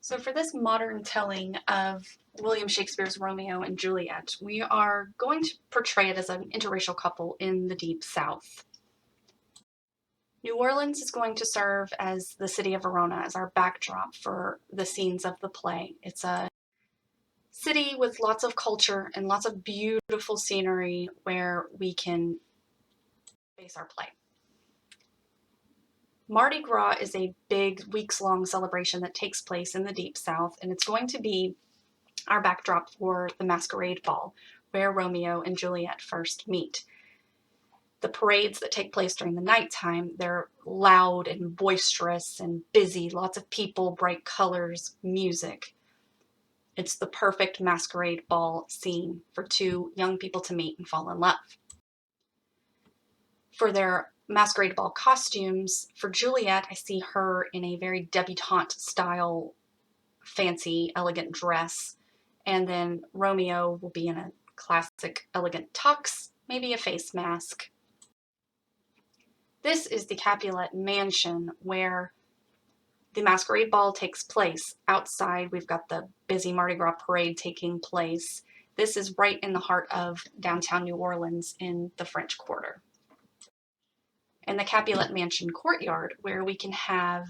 So for this modern telling of William Shakespeare's Romeo and Juliet, we are going to portray it as an interracial couple in the Deep South. New Orleans is going to serve as the city of Verona as our backdrop for the scenes of the play. It's a city with lots of culture and lots of beautiful scenery where we can base our play. Mardi Gras is a big weeks-long celebration that takes place in the Deep South, and it's going to be our backdrop for the Masquerade Ball, where Romeo and Juliet first meet. The parades that take place during the nighttime, they're loud and boisterous and busy, lots of people, bright colors, music. It's the perfect masquerade ball scene for two young people to meet and fall in love. For their masquerade ball costumes, for Juliet, I see her in a very debutante style, fancy, elegant dress. And then Romeo will be in a classic elegant tux, maybe a face mask. This is the Capulet Mansion where the masquerade ball takes place. Outside, we've got the busy Mardi Gras parade taking place. This is right in the heart of downtown New Orleans in the French Quarter. And the Capulet Mansion courtyard, where we can have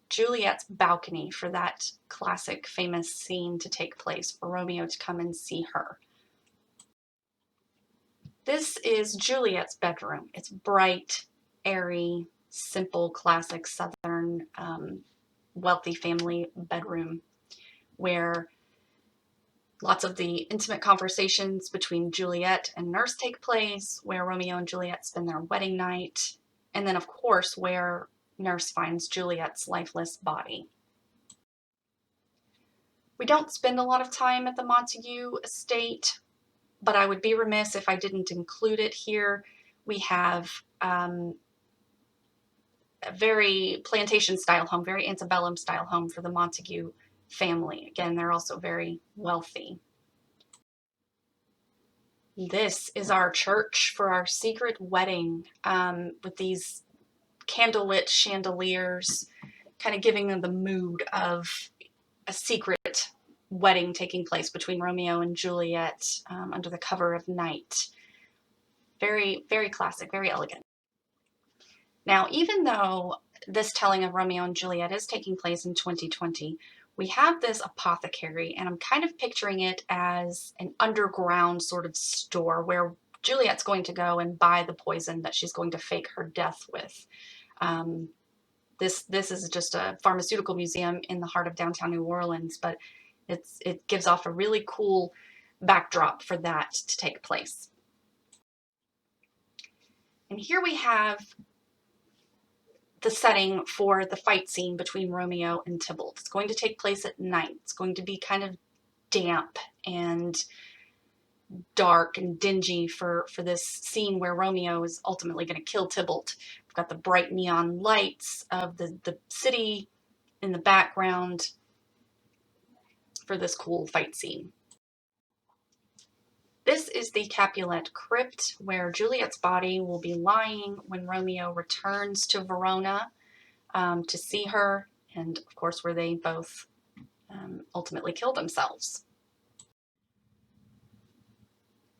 Juliet's balcony for that classic famous scene to take place, for Romeo to come and see her. This is Juliet's bedroom. It's bright, airy, simple, classic Southern wealthy family bedroom where lots of the intimate conversations between Juliet and Nurse take place, where Romeo and Juliet spend their wedding night, and then of course where Nurse finds Juliet's lifeless body. We don't spend a lot of time at the Montague estate, but I would be remiss if I didn't include it here. We have a very plantation style home, very antebellum style home for the Montague family. Again, they're also very wealthy. This is our church for our secret wedding with these candlelit chandeliers, kind of giving them the mood of a secret wedding taking place between Romeo and Juliet under the cover of night. Very, very classic, very elegant. Now, even though this telling of Romeo and Juliet is taking place in 2020, we have this apothecary, and I'm kind of picturing it as an underground sort of store where Juliet's going to go and buy the poison that she's going to fake her death with. This is just a pharmaceutical museum in the heart of downtown New Orleans, but it gives off a really cool backdrop for that to take place. And here we have the setting for the fight scene between Romeo and Tybalt. It's going to take place at night. It's going to be kind of damp and dark and dingy for this scene where Romeo is ultimately going to kill Tybalt. We've got the bright neon lights of the city in the background for this cool fight scene. This is the Capulet crypt where Juliet's body will be lying when Romeo returns to Verona to see her, and of course where they both ultimately kill themselves.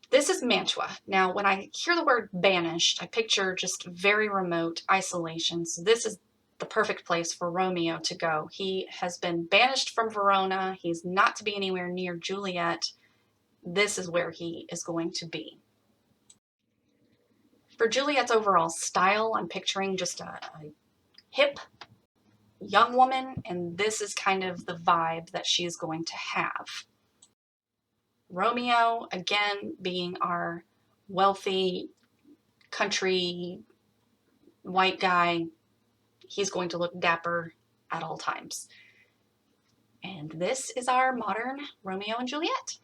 This is Mantua. Now, when I hear the word banished, I picture just very remote isolation. So this is the perfect place for Romeo to go. He has been banished from Verona. He's not to be anywhere near Juliet. This is where he is going to be. For Juliet's overall style, I'm picturing just a hip young woman, and this is kind of the vibe that she's going to have. Romeo, again, being our wealthy country white guy, he's going to look dapper at all times. And this is our modern Romeo and Juliet.